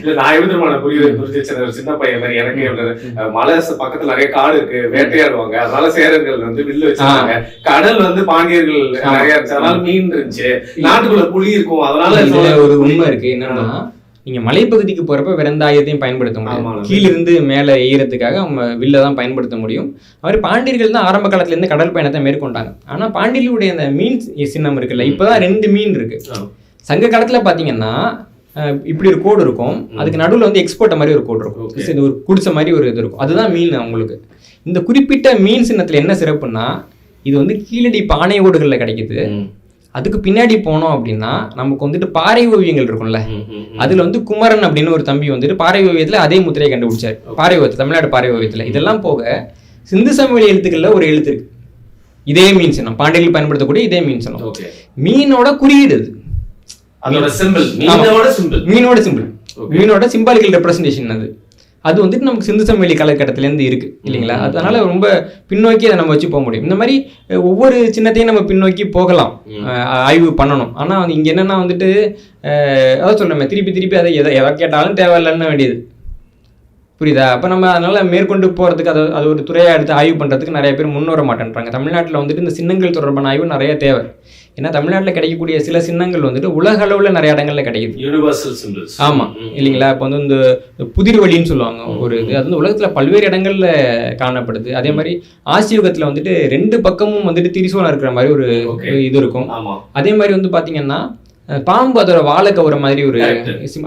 இல்ல நான் எப்படி புரியுது சின்ன பையன் மாதிரி எனக்கு மலை பக்கத்துல நிறைய காடு இருக்கு, வேட்டையாடுவாங்க, அதனால சேரர்கள் வந்து வில்லு வச்சிருக்காங்க. கடல் வந்து பாண்டியர்கள் நிறைய இருந்துச்சு, அதனால மீன் இருந்துச்சு, நாட்டுக்குள்ள புலி இருக்கும். அதனால ஒரு உண்மை இருக்கு என்னன்னா, நீங்க மலைப்பகுதிக்கு போறப்ப வெறுந்தாயத்தையும் பயன்படுத்த முடியும், கீழிருந்து மேல ஏறதுக்காக அவங்க வில்ல தான் பயன்படுத்த முடியும். அவர் பாண்டியர்கள் தான் ஆரம்ப காலத்துல இருந்து கடல் பயணத்தை மேற்கொண்டாங்க. ஆனா பாண்டியர்களுடைய அந்த மீன் சின்னம் இருக்குல்ல, இப்பதான் 2 மீன் இருக்கு. சங்க காலத்துல பாத்தீங்கன்னா இப்படி ஒரு கோடு இருக்கும், அதுக்கு நடுவில் வந்து எக்ஸ்போர்ட் மாதிரி ஒரு கோடு இருக்கும், இது ஒரு குடிசை மாதிரி ஒரு இது இருக்கும், அதுதான் மீன் அவங்களுக்கு. இந்த குறிப்பிட்ட மீன் சின்னத்துல என்ன சிறப்புன்னா, இது வந்து கீழடி பானை ஓடுகள்ல கிடைக்குது. அதுக்கு பின்னாடி போனோம் அப்படின்னா நமக்கு வந்துட்டு பாறை ஓவியங்கள் இருக்கும்ல, அதுல வந்து குமரன் அப்படின்னு ஒரு தம்பி வந்துட்டு பாறை ஓவியத்துல அதே முத்திரையை கண்டுபிடிச்சாரு. பாறை ஓவியத்துல, தமிழ்நாடு பாறை ஓவியத்துல. இதெல்லாம் போக சிந்து சமவெளி எழுத்துக்கள்ல ஒரு எழுத்து இருக்கு, இதே மீன் சின்னம், பாண்டியர்கள் பயன்படுத்தக்கூடிய இதே மீன் சின்னம். மீனோட குறியீடு அது, மீனோட சிம்பிள், மீனோட சிம்பாலிக்கல் ரெப்ரசன்டேஷன் அது. அது வந்துட்டு நமக்கு சிந்து சமவெளி காலகட்டத்திலேருந்து இருக்கு இல்லைங்களா. அதனால ரொம்ப பின்னோக்கி அதை நம்ம வச்சு போக முடியும். இந்த மாதிரி ஒவ்வொரு சின்னத்தையும் நம்ம பின்னோக்கி போகலாம், ஆய்வு பண்ணணும். ஆனால் இங்கே என்னென்னா வந்துட்டு அதான் சொல்கிறோமே, திருப்பி அதை எதை கேட்டாலும் தேவையில்லைன்னு வேண்டியது, புரியுதா? அப்போ நம்ம அதனால் மேற்கொண்டு போகிறதுக்கு அது ஒரு துறையாக எடுத்து ஆய்வு பண்ணுறதுக்கு நிறைய பேர் முன் வர மாட்டேன்றாங்க. தமிழ்நாட்டில் வந்துட்டு இந்த சின்னங்கள் தொடர்பான ஆய்வு நிறைய தேவை. ஏன்னா தமிழ்நாட்டில் கிடைக்கக்கூடிய சில சின்னங்கள் வந்துட்டு உலக அளவில் நிறைய இடங்கள்ல கிடைக்குது, யூனிவர்சல் சிம்பிள்ஸ். ஆமாம் இல்லைங்களா. இப்போ வந்து இந்த புதிர் வழின்னு சொல்லுவாங்க ஒரு இது, அது வந்து உலகத்தில் பல்வேறு இடங்கள்ல காணப்படுது. அதே மாதிரி ஆசியுகத்தில் வந்துட்டு 2 பக்கமும் வந்துட்டு திரிசூலம் இருக்கிற மாதிரி ஒரு இது இருக்கும். அதே மாதிரி வந்து பார்த்தீங்கன்னா பாம்பு அதோட வாழை கவுற மாதிரி ஒரு,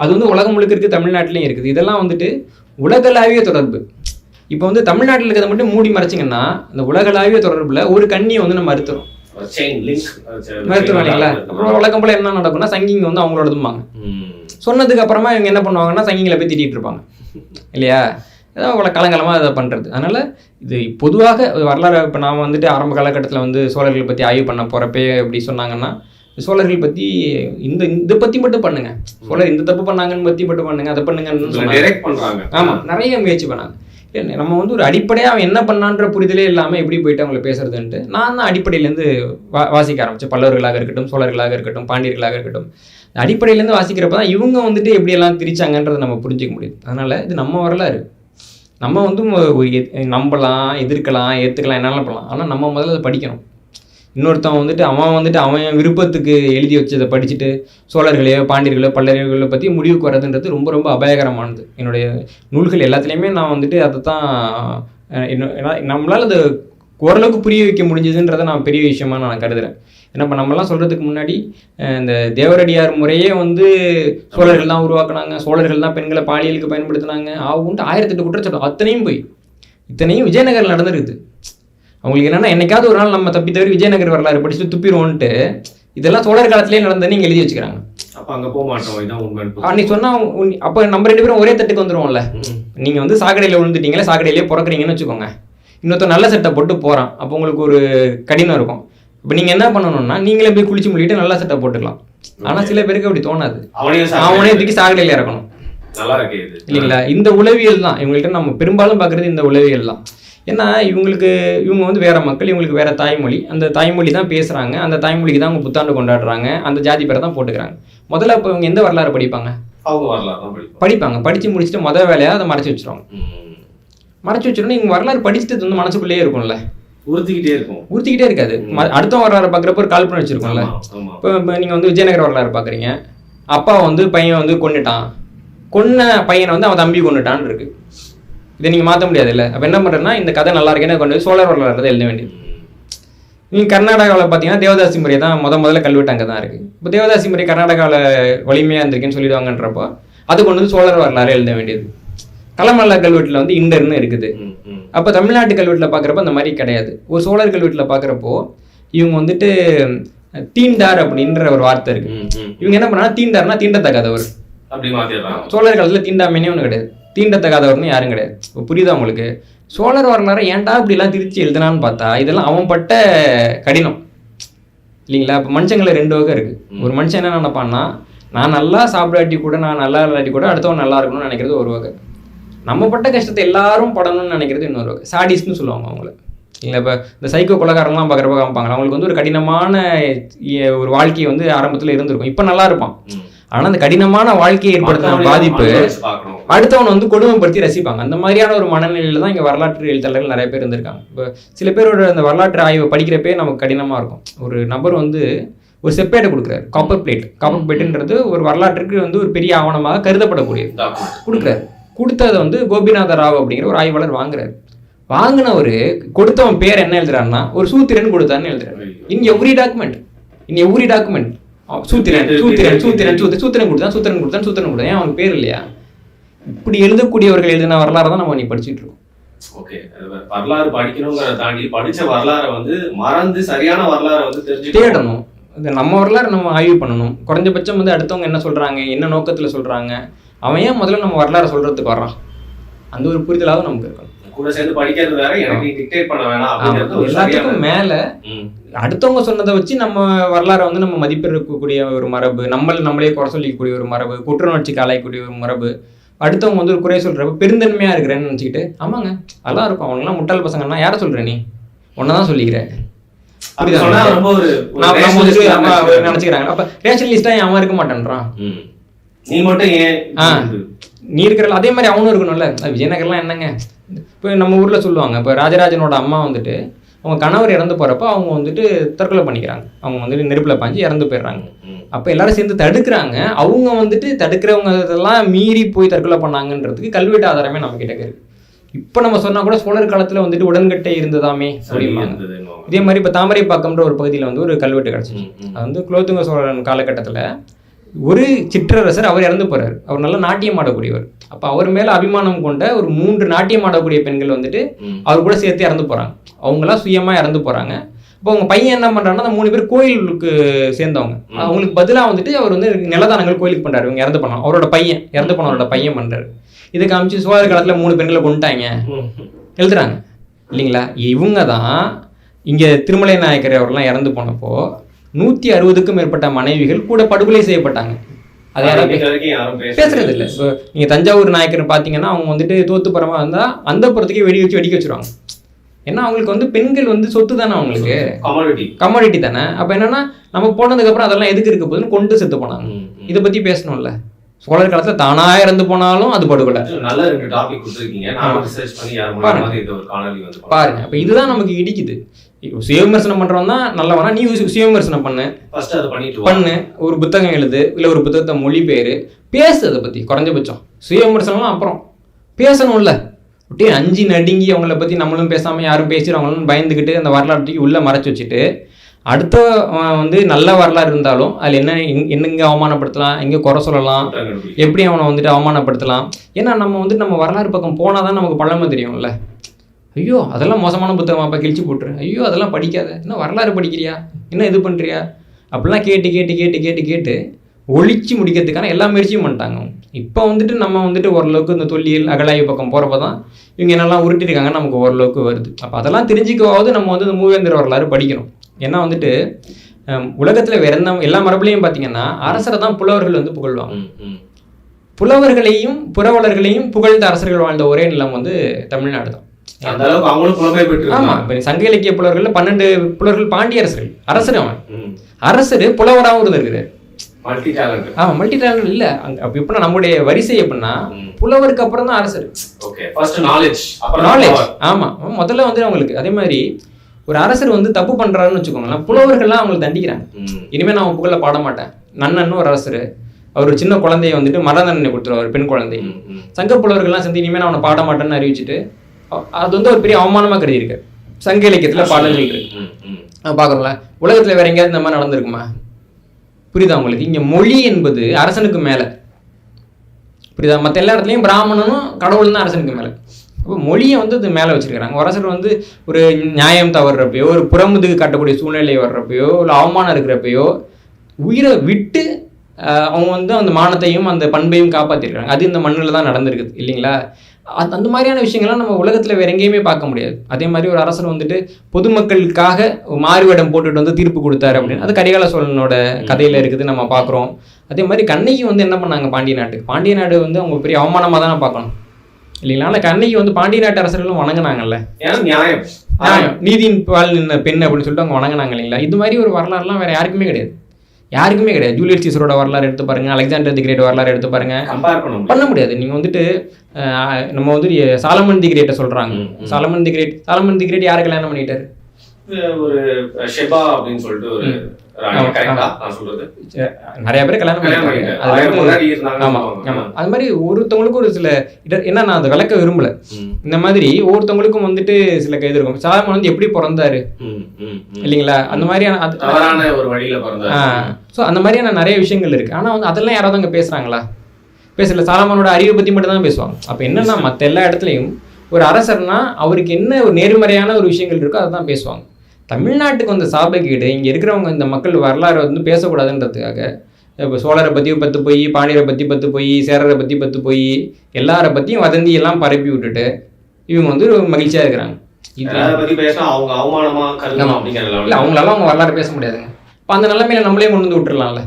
அது வந்து உலகம் முழுக்க இருக்குது, தமிழ்நாட்டிலையும் இருக்குது. இதெல்லாம் வந்துட்டு உலகளாவிய தொடர்பு. இப்போ வந்து தமிழ்நாட்டில் இருக்கிறத மட்டும் மூடி மறைச்சிங்கன்னா அந்த உலகளாவிய தொடர்புல ஒரு கண்ணியை வந்து நம்ம மறுத்துறோம், மறுத்துருவாங்களா. அப்புறம் வழக்கம் போல என்ன நடக்கும்னா சங்கிங்க வந்து அவங்களோடதும்பாங்க. சொன்னதுக்கு அப்புறமா இவங்க என்ன பண்ணுவாங்கன்னா சங்கிங்களை போய் திட்டிகிட்டு இருப்பாங்க இல்லையா. ஏதாவது அவ்வளோ காலங்காலமாக அதை பண்ணுறது. அதனால் இது பொதுவாக வரலாறு. இப்போ நான் வந்துட்டு ஆரம்ப காலகட்டத்தில் வந்து சோழர்கள் பற்றி ஆய்வு பண்ண போகிறப்பே எப்படி சொன்னாங்கன்னா, சோழர்கள் பற்றி இதை பற்றி மட்டும் பண்ணுங்க, சோழர் இந்த தப்பு பண்ணாங்கன்னு பற்றி மட்டும் பண்ணுங்க, அதை பண்ணுங்கன்னு சொன்னாங்க. ஆமாம், நிறைய முயற்சி பண்ணாங்க. நம்ம வந்து ஒரு அடிப்படையாக அவன் என்ன பண்ணான்ற புரிதலே இல்லாமல் எப்படி போயிட்டு அவங்கள பேசுறதுன்ட்டு நான் தான் அடிப்படையிலேருந்து வாசிக்க ஆரம்பித்தேன். பல்லவர்களாக இருக்கட்டும், சோழர்களாக இருக்கட்டும், பாண்டியர்களாக இருக்கட்டும், அடிப்படையிலேருந்து வாசிக்கிறப்ப தான் இவங்க வந்துட்டு எப்படியெல்லாம் திரிச்சாங்கன்றதை நம்ம புரிஞ்சிக்க முடியுது. அதனால் இது நம்ம வரலாறு, நம்ம வந்து நம்பலாம், எதிர்க்கலாம், ஏற்றுக்கலாம், என்னெல்லாம் பண்ணலாம். ஆனால் நம்ம முதல்ல அதை படிக்கணும். இன்னொருத்தவன் வந்துட்டு அவன் விருப்பத்துக்கு எழுதி வச்சதை படிச்சுட்டு சோழர்களையோ பாண்டியர்களோ பல்லவர்களோ பற்றி முடிவுக்கு வர்றதுன்றது ரொம்ப ரொம்ப அபாயகரமானது. என்னுடைய நூல்கள் எல்லாத்துலேயுமே நான் வந்துட்டு அதை தான் நம்மளால் அது ஓரளவுக்கு புரிய வைக்க முடிஞ்சதுன்றதை நான் பெரிய விஷயமா நான் கருதுகிறேன். ஏன்னா இப்போ நம்மலாம் சொல்கிறதுக்கு முன்னாடி இந்த தேவரடியார் முறையே வந்து சோழர்கள் தான் உருவாக்குனாங்க, சோழர்கள் தான் பெண்களை பாலியலுக்கு பயன்படுத்தினாங்க, ஆகுன்ட்டு 1008 குற்றச்சாட்டு அத்தனையும் போய் இத்தனையும் விஜயநகரில் நடந்துருக்குது. அவங்களுக்கு என்னன்னா என்னைக்காவது ஒரு நாள் நம்ம தப்பி தவிர விஜயநகர் வரலாறு படிச்சுட்டு துப்பிடுவோன்ட்டு இதெல்லாம் சோழர் காலத்திலேயே நடந்ததுன்னு நீங்க எழுதி வச்சுக்கிறாங்க. அப்போ அங்கே போக மாட்டோம் நீ சொன்னா, அப்போ நம்ம 2 பேரும் ஒரே தட்டுக்கு வந்துருவோம்ல. நீங்க வந்து சாக்கடையில் விழுந்துட்டீங்களே, சாக்கடையிலேயே பிறக்குறீங்கன்னு வச்சுக்கோங்க, இன்னொருத்தர் நல்ல சட்டை போட்டு போறான், அப்போ உங்களுக்கு ஒரு கடினம் இருக்கும். இப்போ நீங்க என்ன பண்ணணும்னா நீங்களே போய் குளிச்சு முடிட்டு நல்ல சட்டை போட்டுக்கலாம். ஆனா சில பேருக்கு அப்படி தோணாது, அவனே தூக்கி சாக்கடையில இறக்கணும் இல்லைங்களா. இந்த உளவியல் தான் இவங்கள்ட்ட நம்ம பெரும்பாலும் பார்க்குறது, இந்த உளவியல் தான். ஏன்னா இவங்க வந்து வேற மக்கள், இவங்களுக்கு வேற தாய்மொழி, அந்த தாய்மொழி தான் பேசுறாங்க, அந்த தாய்மொழிக்கு தான் அவங்க புத்தாண்டு கொண்டாடுறாங்க, அந்த ஜாதி பேரை தான் போட்டுக்கிறாங்க. முதல்ல இப்போ இவங்க எந்த வரலாறு படிப்பாங்க? அவங்க வரலாறு படிப்பாங்க. படிச்சு முடிச்சுட்டு முதல் வேலையாக அதை மறைச்சு வச்சிருவாங்க. மறைச்சு வச்சிருந்தோம். இவங்க வரலாறு படிச்சுட்டு வந்து மனசுக்குள்ளேயே இருக்கும்ல, உறுத்திக்கிட்டே இருக்காது. அடுத்த வரலாறு பார்க்குறப்ப ஒரு கால்பனை வச்சிருக்கோம்ல. இப்போ நீங்க வந்து விஜயநகர வரலாறு பார்க்குறீங்க, அப்பா வந்து பையன் வந்து கொன்ன பையனை வந்து அவன் தம்பி கொண்டுட்டான்னு இருக்கு. இதை நீங்கள் மாற்ற முடியாது இல்லை. அப்போ என்ன பண்ணுறேன்னா இந்த கதை நல்லா இருக்குன்னு கொண்டு சோழர் வரலாறு எழுத வேண்டியது. நீங்கள் கர்நாடகாவில் பார்த்தீங்கன்னா தேவதாசி முறை தான் முதல்ல கல்வெட்டு அங்கே தான் இருக்குது. இப்போ தேவதாசி முறை கர்நாடகாவில் வலிமையாக இருந்திருக்குன்னு சொல்லிடுவாங்கன்றப்போ அது கொண்டு வந்து சோழர் வரலாறு எழுத வேண்டியது. களமல்லா கல்வெட்டில் வந்து இண்டர்னு இருக்குது. அப்போ தமிழ்நாட்டு கல்வெட்டில் பார்க்குறப்ப அந்த மாதிரி கிடையாது. ஒரு சோழர் கல்வெட்டில் பார்க்குறப்போ இவங்க வந்துட்டு தீண்டார் அப்படின்ற ஒரு வார்த்தை இருக்கு. இவங்க என்ன பண்ணாங்கன்னா தீண்டார்னா தீண்டத்தகாதவர் அப்படி மாற்றிடுறாங்க. சோழர் காலத்தில் தீண்டாமைனே ஒன்று கிடையாது, தீண்டத்தகாதவர்னு யாரும் கிடையாது. புரியுதா உங்களுக்கு? சோழர் வரலாறு ஏன்டா இப்படிலாம் திருச்சி எழுதுனான்னு பார்த்தா இதெல்லாம் அவன் பட்ட கடினம் இல்லைங்களா. இப்போ மனுஷங்களை 2 வகை இருக்குது. ஒரு மனுஷன் என்ன நினைப்பான்னா, நான் நல்லா சாப்பிடாட்டி கூட, நான் நல்லா இல்லாட்டி கூட அடுத்தவன் நல்லா இருக்கணும்னு நினைக்கிறது ஒரு வகை. நம்ம பட்ட கஷ்டத்தை எல்லாரும் படணும்னு நினைக்கிறது இன்னொரு வகை. சாடிஸ்ட்னு சொல்லுவாங்க அவங்கள. இல்லை இப்போ இந்த சைக்கோ கொலைகாரங்களாம் பார்க்குறப்ப காமிப்பாங்க, அவங்களுக்கு வந்து ஒரு கடினமான ஒரு வாழ்க்கையை வந்து ஆரம்பத்தில் இருந்திருக்கும், இப்போ நல்லா இருப்பான். ஆனால் அந்த கடினமான வாழ்க்கையை ஏற்படுத்தின பாதிப்பு அடுத்தவன் வந்து கொடுமைப்படுத்தி ரசிப்பாங்க. அந்த மாதிரியான ஒரு மனநிலையில தான் இங்கே வரலாற்று எழுத்தாளர்கள் நிறைய பேர் இருந்திருக்காங்க. இப்போ சில பேரோட அந்த வரலாற்று ஆய்வை படிக்கிறப்பே நமக்கு கடினமாக இருக்கும். ஒரு நபர் வந்து ஒரு செப்பேட்டை கொடுக்குறாரு, காப்பர் பிளேட்டுன்றது ஒரு வரலாற்றுக்கு வந்து ஒரு பெரிய ஆவணமாக கருதப்படக்கூடியது கொடுக்குறாரு. கொடுத்ததை வந்து கோபிநாத ராவ் அப்படிங்கிற ஒரு ஆய்வாளர் வாங்குறாரு. வாங்கினவர் கொடுத்தவன் பேர் என்ன எழுதுறாருன்னா ஒரு சூத்திரன் கொடுத்தான்னு எழுதுறாரு. இன் எவ்ரி டாக்குமெண்ட் சூத்திரன் கொடுத்தான் ஏன் அவனுக்கு பேர் இல்லையா? இப்படி எழுதக்கூடியவர்கள் எழுதின வரலாறு தான் நம்ம நீ படிச்சுட்டு இருக்கோம். ஓகே, வரலாறு படிக்கணுங்கிறத தாண்டி படிச்ச வரலாறை வந்து மறந்து சரியான வரலாறை வந்து தேடணும். நம்ம வரலாறு நம்ம ஆய்வு பண்ணணும். குறைஞ்சபட்சம் வந்து அடுத்தவங்க என்ன சொல்றாங்க, என்ன நோக்கத்துல சொல்றாங்க, அவன் ஏன் முதல்ல நம்ம வரலாறு சொல்றதுக்கு வர்றான், அந்த ஒரு புரிதலாவது நமக்கு இருக்கணும். கூட சேர்ந்து படிக்கிறது வேற, எனக்கு டிக்டேட் பண்ண வேணாம். எல்லாத்துக்கும் மேல அடுத்தவங்க சொன்னதை வச்சு நம்ம வரலாறை வந்து நம்ம மதிப்பிடக்கூடிய ஒரு மரபு, நம்மளே குறை சொல்லிக்கக்கூடிய ஒரு மரபு, குற்றநோட்சிக்கு ஆளாயக்கூடிய ஒரு மரபு, அடுத்தவங்க வந்து ஒரு குறை சொல்றப்ப பெருந்தன்மையா இருக்கிறேன்னு நினைச்சுக்கிட்டு ஆமாங்க அதெல்லாம் இருக்கும், அவங்களாம் முட்டாள் பசங்கன்னா யாரை சொல்ற நீ, ஒன்னதான் சொல்லிக்கிறேன் நினைச்சுக்கிறாங்க. அப்ப ரேஷனலிஸ்டா அவன் இருக்க மாட்டேன்றான், நீ மட்டும் ஏன் நீ இருக்கிற அதே மாதிரி அவனும் இருக்கணும்ல. விஜயநகர்லாம் என்னங்க, இப்போ நம்ம ஊர்ல சொல்லுவாங்க, இப்போ ராஜராஜனோட அம்மா வந்துட்டு அவங்க கணவர் இறந்து போறப்ப அவங்க வந்துட்டு தற்கொலை பண்ணிக்கிறாங்க, அவங்க வந்துட்டு நெருப்புல பாஞ்சு இறந்து போயிடுறாங்க. அப்ப எல்லாரும் சேர்ந்து தடுக்கிறாங்க, அவங்க வந்துட்டு தடுக்கிறவங்க இதெல்லாம் மீறி போய் தற்கொலை பண்ணாங்கன்றதுக்கு கல்வெட்டு ஆதாரமே நம்ம கிட்ட இருக்கு. இப்ப நம்ம சொன்னா கூட சோழர் காலத்துல வந்துட்டு உடன்கட்டை இருந்ததாமே அப்படிம்பாங்க. இதே மாதிரி இப்ப தாமரைப்பாக்கம்ன்ற ஒரு பகுதியில வந்து ஒரு கல்வெட்டு கிடைச்சிச்சு. அது வந்து குலோத்துங்க சோழன் காலகட்டத்துல ஒரு சிற்றரசர் அவர் இறந்து போறாரு, அவர் நல்லா நாட்டியம் ஆடக்கூடியவர். அப்ப அவர் மேல அபிமானம் கொண்ட ஒரு 3 நாட்டியம் ஆடக்கூடிய பெண்கள் வந்துட்டு அவர் கூட சேர்த்து இறந்து போறாங்க. அவங்களாம் சுயமா இறந்து போறாங்க. இப்போ அவங்க பையன் என்ன பண்றாங்கன்னா அந்த 3 பேர் கோயிலுக்கு சேர்ந்தவங்க, அவங்களுக்கு பதிலாக வந்துட்டு அவர் வந்து நிலதானங்கள் கோயிலுக்கு பண்றாரு. இவங்க இறந்து போனோம், அவரோட பையன் இறந்து போனவரோட பையன் பண்றாரு. இதை காமிச்சு சோழர் காலத்துல 3 பெண்களை கொண்டுட்டாங்க எழுதுறாங்க இல்லைங்களா. இவங்க தான் இங்க திருமலை நாயக்கர் அவர்லாம் இறந்து போனப்போ 160க்கும் மேற்பட்ட மனைவிகள் கூட படுகொலை செய்யப்பட்டாங்க. அது யாரும் பேசுறது இல்லை. இப்போ நீங்க தஞ்சாவூர் நாயக்கர் பாத்தீங்கன்னா அவங்க வந்துட்டு தோத்துப்புறமா இருந்தா அந்த புறத்துக்கே வெடிக்க வச்சிருவாங்க. ஏன்னா அவங்களுக்கு வந்து பெண்கள் வந்து சொத்து தானே, அவங்களுக்கு கமாடிட்டி தானே. அப்ப என்னன்னா நம்ம போனதுக்கு அப்புறம் அதெல்லாம் எதுக்கு இருக்க போகுதுன்னு கொண்டு செத்து போனாங்க. இதை பத்தி பேசணும்ல. சோழர் காலத்துல தானா இறந்து போனாலும் அது படுகொலை. பாருங்க, அப்ப இதுதான் நமக்கு இடிக்குது. சுய விமர்சனம் பண்றவன் தான் நல்லவனா, நீ சுய விமர்சனம் பண்ணு, ஒரு புத்தகம் எழுது, இல்ல ஒரு புத்தகத்தை மொழிபெயரு, பேசு அதை பத்தி. குறைஞ்சபட்சம் சுய விமர்சனம்லாம் அப்புறம் பேசணும்ல. அப்படியே அஞ்சு நடுங்கி அவங்கள பத்தி நம்மளும் பேசாம யாரும் பேசுறவங்களும் பயந்துக்கிட்டு அந்த வரலாற்றுக்கு உள்ள மறைச்சு வச்சுட்டு அடுத்த வந்து நல்ல வரலாறு இருந்தாலும் அதில் என்னங்க அவமானப்படுத்தலாம், எங்கே குறை சொல்லலாம், எப்படி அவனை வந்துட்டு அவமானப்படுத்தலாம். ஏன்னா நம்ம வந்துட்டு நம்ம வரலாறு பக்கம் போனால் தான் நமக்கு பழமை தெரியும்ல. ஐயோ அதெல்லாம் மோசமான புத்தகமாப்பா கிழிச்சு போட்டுரு, ஐயோ அதெல்லாம் படிக்காத, என்ன வரலாறு படிக்கிறியா, என்ன இது பண்ணுறியா, அப்படிலாம் கேட்டு கேட்டு கேட்டு கேட்டு கேட்டு ஒழிச்சு முடிக்கிறதுக்கான எல்லா முயற்சியும் பண்ணிட்டாங்க. இப்போ வந்துட்டு நம்ம வந்துட்டு ஓரளவுக்கு இந்த தொல்லியல் அகழாய்வு பக்கம் போகிறப்ப தான் இவங்க என்னெல்லாம் உருட்டிருக்காங்கன்னு நமக்கு ஓரளவுக்கு வருது. அப்போ அதெல்லாம் தெரிஞ்சுக்கவாவது நம்ம வந்து இந்த மூவேந்தர் வரலாறு படிக்கணும். ஏன்னா வந்துட்டு உலகத்தில் வேற எல்லா மரபுலையும் பார்த்தீங்கன்னா அரசரை தான் புலவர்கள் வந்து புகழ்வாங்க. புலவர்களையும் புரவலர்களையும் புகழ்ந்த அரசர்கள் வாழ்ந்த ஒரே நிலம் வந்து தமிழ்நாடு தான். ஆமா, இப்ப சங்க இலக்கிய புலவர்கள் 12 புலவர்கள் பாண்டிய அரசர்கள். அரசர் அவன் அரசர் புலவராகவும் இருந்திருக்கிறார். மல்டி டேலண்ட் இல்ல. அப்ப எப்படின்னா நம்முடைய வரிசை எப்படின்னா புலவருக்கு அப்புறம் தான் அரசர். நாலேஜ். ஆமா, முதல்ல வந்து அவங்களுக்கு அதே மாதிரி ஒரு அரசர் வந்து தப்பு பண்றாருன்னு வச்சுக்கோங்களேன், புலவர்கள்லாம் அவங்களுக்கு தண்டிக்கிறாங்க. இனிமே நான் புகழ பாட மாட்டேன். நன்னன்னு ஒரு அரசர், அவர் ஒரு சின்ன குழந்தைய வந்துட்டு மரண தண்டனை கொடுத்துருவார், பெண் குழந்தை. சங்க புலவர்கள்லாம் சேர்ந்து இனிமே நான் அவனை பாட மாட்டேன்னு அறிவிச்சுட்டு அது வந்து ஒரு பெரிய அவமானமா கருதி இருக்கு. சங்க இலக்கியத்துல பாடல்கள் இருக்கு பாக்குறோம்ல. உலகத்துல வேற எங்கேயாவது இந்த மாதிரி நடந்திருக்குமா? புரியுதா உங்களுக்கு? இங்க மொழி என்பது அரசனுக்கு மேல, புரியுதா? மற்ற எல்லா இடத்துலயும் பிராமணனும் கடவுள் தான் அரசனுக்கு மேல. அப்போ மொழியை வந்து இது மேலே வச்சிருக்கிறாங்க. அரசர் வந்து ஒரு நியாயம் தவறுறப்பையோ, ஒரு புறமுதுகு காட்டக்கூடிய சூழ்நிலை வர்றப்பையோ, இல்லை அவமானம் இருக்கிறப்பையோ உயிரை விட்டு அவங்க வந்து அந்த மானத்தையும் அந்த பண்பையும் காப்பாற்றிருக்காங்க. அது இந்த மண்ணில் தான் நடந்திருக்குது இல்லைங்களா? அந்த மாதிரியான விஷயங்கள்லாம் நம்ம உலகத்தில் வேற எங்கேயுமே பார்க்க முடியாது. அதே மாதிரி ஒரு அரசர் வந்துட்டு பொதுமக்களுக்காக மாறுவேடம் போட்டுட்டு வந்து தீர்ப்பு கொடுத்தாரு அப்படின்னு அது கரிகால சோழனோட கதையில இருக்குது, நம்ம பார்க்குறோம். அதே மாதிரி கண்ணகி வந்து என்ன பண்ணாங்க பாண்டிய நாட்டுக்கு? பாண்டிய நாடு வந்து அவங்க பெரிய அவமானமாக தானே பார்க்கணும் இல்லைங்களா? ஆனால் கண்ணகி வந்து பாண்டிய நாட்டு அரசர்களும் வணங்கினாங்கல்ல, நியாயம் நீதியின் பால் நின்ன பெண் அப்படின்னு சொல்லிட்டு அவங்க வணங்கினாங்க இல்லைங்களா? இது மாதிரி ஒரு வரலாறுலாம் வேற யாருக்குமே கிடையாது. யாருக்குமே கிடையாது. ஜூலியஸ் சீசரோட வரலாறு எடுத்து பாருங்க, அலெக்சாண்டர் தி கிரேட் வரலாறு எடுத்து பாருங்க, கம்பேர் பண்ண முடியாது. நீங்கள் வந்துட்டு நம்ம வந்து சாலமன் தி கிரேட்டை சொல்கிறாங்க. சாலமன் தி கிரேட் யாரை கல்யாணம் பண்ணிட்டாரு? ஒரு ஷெபா அப்படின்னு சொல்லிட்டு ஒரு நிறைய பேர் கல்யாணம் பண்ணிருக்காங்க. ஆமா ஆமா. அது மாதிரி ஒருத்தவங்களுக்கும் ஒரு சில என்ன நான் அதை விளக்க விரும்பல. இந்த மாதிரி ஒவ்வொருத்தவங்களுக்கும் வந்துட்டு சில இது இருக்கும். சாலமன் வந்து எப்படி பிறந்தாரு இல்லைங்களா, அந்த மாதிரியான ஒரு வழியில பிறந்தாரு. ஸோ அந்த மாதிரியான நிறைய விஷயங்கள் இருக்கு. ஆனா வந்து அதெல்லாம் யாராவது அங்க பேசுறாங்களா? பேசல. சாலமனோட அறிவை பத்தி மட்டும் தான் பேசுவாங்க. அப்ப என்னன்னா மற்ற எல்லா இடத்துலையும் ஒரு அரசர்னா அவருக்கு என்ன ஒரு நேர்மறையான ஒரு விஷயங்கள் இருக்கோ அதை தான் பேசுவாங்க. தமிழ்நாட்டுக்கு வந்த சாபக்கேடு இங்கே இருக்கிறவங்க இந்த மக்கள் வரலாறு வந்து பேசக்கூடாதுன்றதுக்காக இப்போ சோழரை பற்றி 10 போய், பாண்டியரை பற்றி 10 போய், சேரரை பற்றி 10 போய், எல்லாரை பற்றியும் வதந்தி எல்லாம் பரப்பி விட்டுட்டு இவங்க வந்து ஒரு மகிழ்ச்சியாக இருக்கிறாங்க. இல்லை அவங்களால அவங்க வரலாறு பேச முடியாதுங்க. இப்போ அந்த நிலைமையில நம்மளே கொண்டு வந்து விட்டுறலாம்ல.